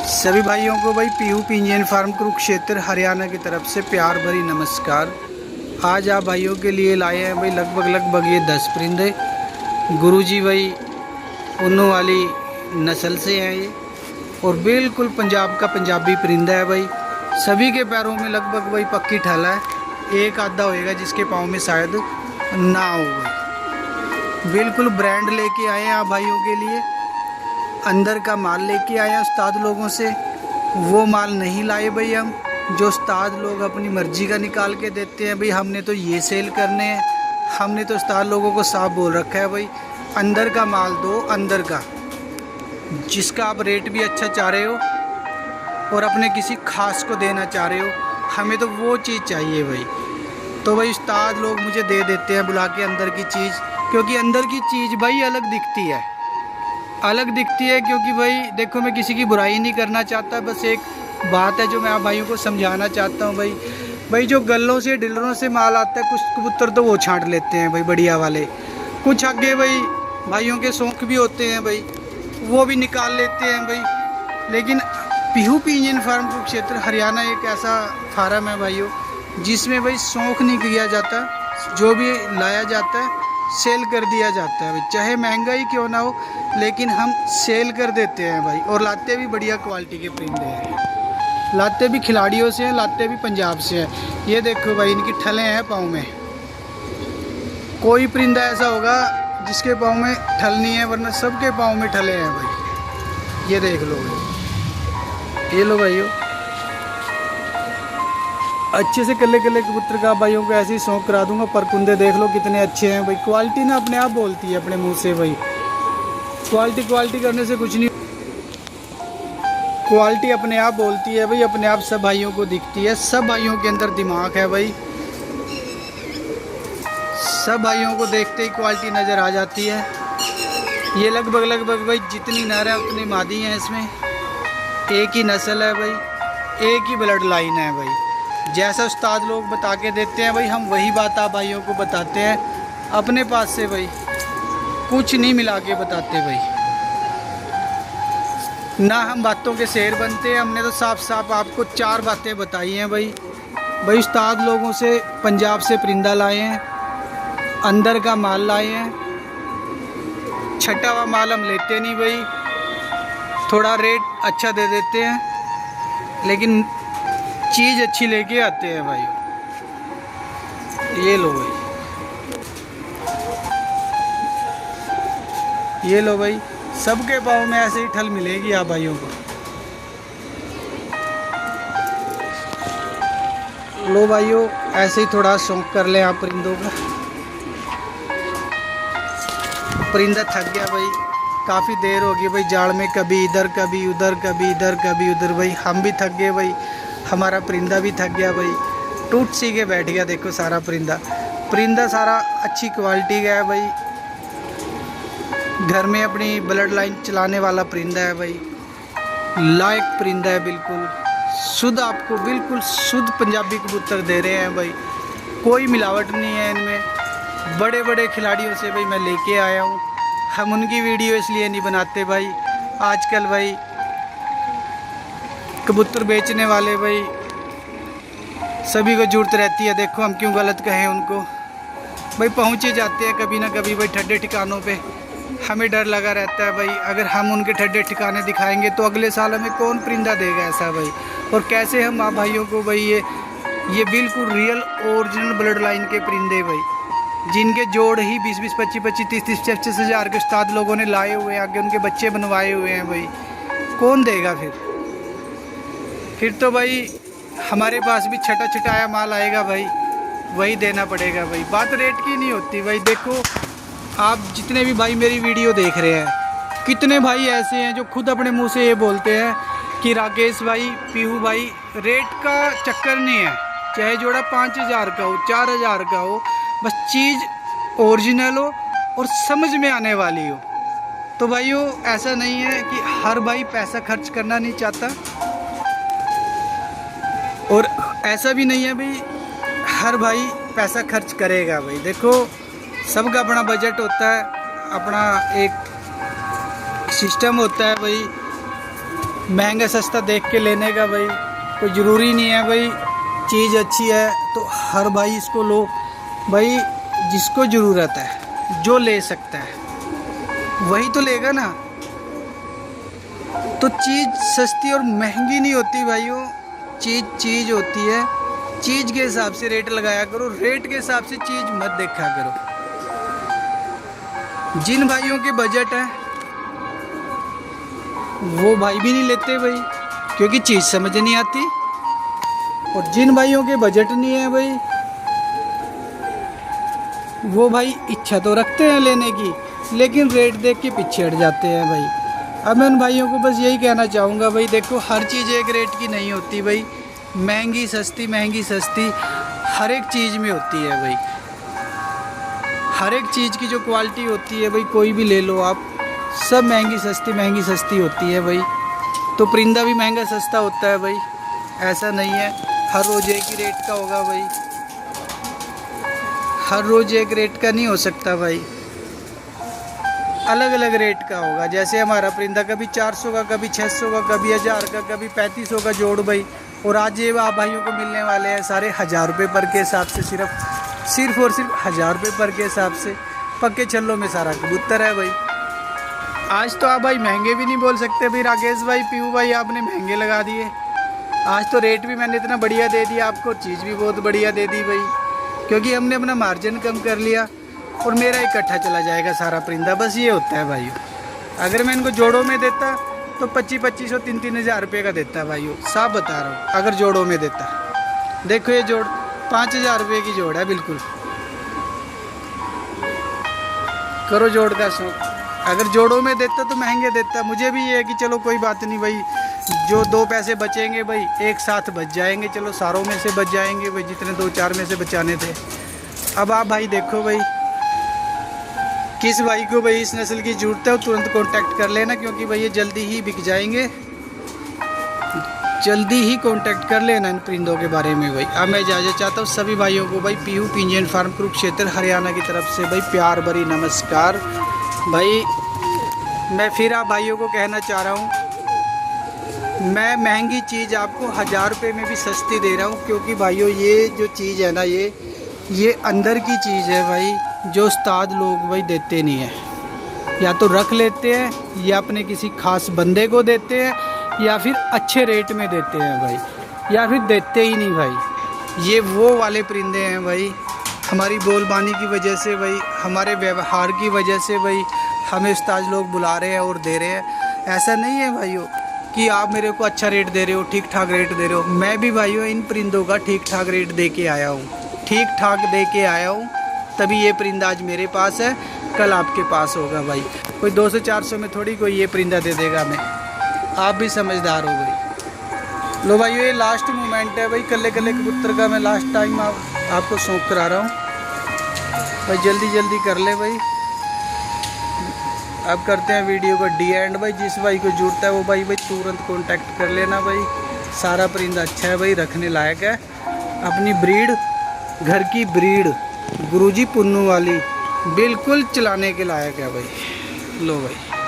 सभी भाइयों को भाई पीहू पिंजन फार्म कुरुक्षेत्र हरियाणा की तरफ से प्यार भरी नमस्कार। आज आप भाइयों के लिए लाए हैं भाई लगभग ये 10 परिंदे। गुरुजी भाई उन्नू वाली नस्ल से हैं ये, और बिल्कुल पंजाब का पंजाबी परिंदा है भाई। सभी के पैरों में लगभग भाई पक्की ठल है, एक आधा होएगा जिसके पाँव में शायद ना हो भाई। बिल्कुल ब्रांड लेके आए हैं आप भाइयों के लिए। अंदर का माल लेके आए हैं उस्ताद लोगों से, वो माल नहीं लाए भाई हम, जो उस्ताद लोग अपनी मर्जी का निकाल के देते हैं भाई। हमने तो ये सेल करने हैं, हमने तो उस्ताद लोगों को साफ बोल रखा है भाई अंदर का माल दो, अंदर का जिसका आप रेट भी अच्छा चाह रहे हो और अपने किसी खास को देना चाह रहे हो, हमें तो वो चीज़ चाहिए भाई। तो भाई उस्ताद लोग मुझे दे देते हैं बुला के अंदर की चीज़, क्योंकि अंदर की चीज़ भाई अलग दिखती है, क्योंकि भाई देखो मैं किसी की बुराई नहीं करना चाहता, बस एक बात है जो मैं आप भाइयों को समझाना चाहता हूँ भाई जो गल्लों से डीलरों से माल आता है, कुछ कबूतर तो वो छांट लेते हैं भाई बढ़िया वाले, कुछ आगे भाई भाइयों के शौक भी होते हैं भाई, वो भी निकाल लेते हैं भाई। लेकिन पीहू पिंजन फार्म कुरुक्षेत्र हरियाणा एक ऐसा फार्म है भाइयों जिसमें भाई शौक नहीं किया जाता, जो भी लाया जाता है सेल कर दिया जाता है भाई, चाहे महंगा ही क्यों ना हो, लेकिन हम सेल कर देते हैं भाई। और लाते भी बढ़िया क्वालिटी के परिंदे हैं, लाते भी खिलाड़ियों से हैं, लाते भी पंजाब से हैं। ये देखो भाई इनकी ठलें हैं पाँव में, कोई परिंदा ऐसा होगा जिसके पाँव में ठल नहीं है, वरना सबके पाँव में ठले हैं भाई। ये देख लो भाई, ये लो भाइयों, अच्छे से कल्ले कबूतर का भाइयों को ऐसे ही शौक करा दूंगा। पर कुंदे देख लो कितने अच्छे हैं भाई, क्वालिटी ना अपने आप बोलती है अपने मुंह से भाई। क्वालिटी करने से कुछ नहीं, क्वालिटी अपने आप बोलती है भाई, अपने आप सब भाइयों को दिखती है। सब भाइयों के अंदर दिमाग है भाई, सब भाइयों को देखते ही क्वालिटी नज़र आ जाती है। ये लगभग भाई जितनी नर है उतनी मादी हैं इसमें, एक ही नस्ल है भाई, एक ही ब्लड लाइन है भाई। जैसा उस्ताद लोग बता के देते हैं भाई, हम वही बात आप भाइयों को बताते हैं अपने पास से भाई, कुछ नहीं मिला के बताते भाई, ना हम बातों के शेर बनते हैं। हमने तो साफ साफ आपको 4 बातें बताई हैं भाई। उस्ताद लोगों से पंजाब से परिंदा लाए हैं, अंदर का माल लाए हैं, छटा हुआ माल हम लेते नहीं भाई, थोड़ा रेट अच्छा दे देते हैं, लेकिन चीज़ अच्छी लेके आते हैं भाई। ये लो भाई, ये लो भाई, सबके पाँव में ऐसे ही ठल मिलेगी आप भाइयों को। लो भाइयों, ऐसे ही थोड़ा शौक कर लें आप परिंदों का। परिंदा थक गया भाई, काफ़ी देर हो गई भाई जाड़ में, कभी इधर कभी उधर, कभी इधर कभी उधर भाई। हम भी थक गए भाई, हमारा परिंदा भी थक गया भाई, टूट सी के बैठ गया। देखो सारा परिंदा सारा अच्छी क्वालिटी का है भाई, घर में अपनी ब्लड लाइन चलाने वाला परिंदा है भाई, लायक परिंदा है, बिल्कुल शुद्ध, आपको बिल्कुल शुद्ध पंजाबी कबूतर दे रहे हैं भाई, कोई मिलावट नहीं है इनमें। बड़े बड़े खिलाड़ियों से भाई मैं लेके आया हूँ, हम उनकी वीडियो इसलिए नहीं बनाते भाई, आजकल भाई कबूतर बेचने वाले भाई सभी को जरूरत रहती है, देखो हम क्यों गलत कहें उनको भाई, पहुँच ही जाते हैं कभी ना कभी भाई ठड्डे ठिकानों पे। हमें डर लगा रहता है भाई, अगर हम उनके ठड्डे ठिकाने दिखाएंगे तो अगले साल हमें कौन परिंदा देगा ऐसा भाई। और कैसे हम आप भाइयों को भाई ये बिल्कुल रियल ओरिजिनल ब्लड लाइन के परिंदे भाई, जिनके जोड़ ही 20-20, 25-25, 30-30 हज़ार के उस्ताद लोगों ने लाए हुए हैं, आगे उनके बच्चे बनवाए हुए हैं भाई, कौन देगा फिर तो भाई हमारे पास भी छटा छटाया माल आएगा भाई, वही देना पड़ेगा भाई। बात रेट की नहीं होती भाई। देखो आप जितने भी भाई मेरी वीडियो देख रहे हैं, कितने भाई ऐसे हैं जो खुद अपने मुंह से ये बोलते हैं कि राकेश भाई, पीहू भाई, रेट का चक्कर नहीं है, चाहे जोड़ा 5,000 का हो, 4,000 का हो, बस चीज़ ओरिजिनल हो और समझ में आने वाली हो। तो भाइयों ऐसा नहीं है कि हर भाई पैसा खर्च करना नहीं चाहता, और ऐसा भी नहीं है भाई हर भाई पैसा खर्च करेगा भाई। देखो सबका अपना बजट होता है, अपना एक सिस्टम होता है भाई, महंगा सस्ता देख के लेने का भाई कोई ज़रूरी नहीं है भाई। चीज़ अच्छी है तो हर भाई इसको लो भाई, जिसको ज़रूरत है जो ले सकता है वही तो लेगा ना। तो चीज़ सस्ती और महंगी नहीं होती भाइयों, चीज़ होती है। चीज़ के हिसाब से रेट लगाया करो, रेट के हिसाब से चीज़ मत देखा करो। जिन भाइयों के बजट है वो भाई भी नहीं लेते भाई, क्योंकि चीज़ समझ नहीं आती। और जिन भाइयों के बजट नहीं है भाई वो भाई इच्छा तो रखते हैं लेने की, लेकिन रेट देख के पीछे हट जाते हैं भाई। अब मैं उन भाइयों को बस यही कहना चाहूँगा भाई, देखो हर चीज़ एक रेट की नहीं होती भाई। महंगी सस्ती हर एक चीज़ में होती है भाई। हर एक चीज़ की जो क्वालिटी होती है भाई, कोई भी ले लो आप, सब महंगी सस्ती होती है भाई। तो परिंदा भी महंगा सस्ता होता है भाई, ऐसा नहीं है हर रोज़ एक ही रेट का होगा भाई। हर रोज़ एक रेट का नहीं हो सकता भाई, अलग अलग रेट का होगा। जैसे हमारा परिंदा कभी 400 का, कभी 600 का, कभी 1000 का, कभी 3500 का जोड़ भाई। और आज ये आप भाइयों को मिलने वाले हैं सारे 1000 रुपये पर के हिसाब से, सिर्फ और सिर्फ 1000 रुपये पर के हिसाब से। पक्के छल्लों में सारा कबूतर है भाई। आज तो आप भाई महंगे भी नहीं बोल सकते भाई। राकेश भाई, पीयू भाई, आपने महंगे लगा दिए। आज तो रेट भी मैंने इतना बढ़िया दे दिया आपको, चीज़ भी बहुत बढ़िया दे दी भाई, क्योंकि हमने अपना मार्जिन कम कर लिया और मेरा इकट्ठा चला जाएगा सारा परिंदा। बस ये होता है भाइयों। अगर मैं इनको जोड़ों में देता तो 2500 3-3000 रुपये का देता भाइयों, साफ बता रहा हूँ। अगर जोड़ों में देता, देखो ये जोड़ 5000 रुपये की जोड़ है बिल्कुल। करो जोड़ का शौक। अगर जोड़ों में देता तो महंगे देता। मुझे भी ये है कि चलो कोई बात नहीं भाई, जो 2 पैसे बचेंगे भाई एक साथ बच जाएंगे, चलो सारों में से बच जाएंगे भाई, जितने 2-4 में से बचाने थे। अब आप भाई देखो भाई, किस भाई को भाई इस नस्ल की ज़रूरत है वो तुरंत कांटेक्ट कर लेना, क्योंकि भाई ये जल्दी ही बिक जाएंगे। जल्दी ही कांटेक्ट कर लेना इन परिंदों के बारे में भाई। अब मैं इजाज़त चाहता हूँ सभी भाइयों को भाई। पीयू पिंजन फार्म कुरुक्षेत्र हरियाणा की तरफ से भाई प्यार भरी नमस्कार भाई। मैं फिर आप भाइयों को कहना चाह रहा हूँ, मैं महंगी चीज़ आपको 1000 रुपये में भी सस्ती दे रहा हूँ, क्योंकि भाइयों ये जो चीज़ है ना, ये अंदर की चीज़ है भाई, जो उस्ताद लोग भाई देते नहीं है। या तो रख लेते हैं, या अपने किसी खास बंदे को देते हैं, या फिर अच्छे रेट में देते हैं भाई, या फिर देते ही नहीं भाई। ये वो वाले परिंदे हैं भाई, हमारी बोलबानी की वजह से भाई, हमारे व्यवहार की वजह से भाई हमें उस्ताद लोग बुला रहे हैं और दे रहे हैं। ऐसा नहीं है भाइयों कि आप मेरे को अच्छा रेट दे रहे हो, ठीक ठाक रेट दे रहे हो। मैं भी भाइयों इन परिंदों का ठीक ठाक रेट दे के आया हूँ, ठीक ठाक दे के आया हूँ, तभी ये परिंदा आज मेरे पास है, कल आपके पास होगा भाई। कोई 200-400 में थोड़ी कोई ये परिंदा दे देगा हमें। आप भी समझदार हो भाई। लो भाइयों, ये लास्ट मोमेंट है भाई कल्ले कबूतर का। मैं लास्ट टाइम आपको शौक करा रहा हूँ भाई, जल्दी कर ले भाई। अब करते हैं वीडियो को डी एंड भाई। जिस भाई को जरूरत है वो भाई तुरंत कांटेक्ट कर लेना भाई। सारा परिंदा अच्छा है भाई, रखने लायक है। अपनी ब्रीड, घर की ब्रीड गुरुजी पुन्नू वाली, बिल्कुल चलाने के लायक है भाई। लो भाई।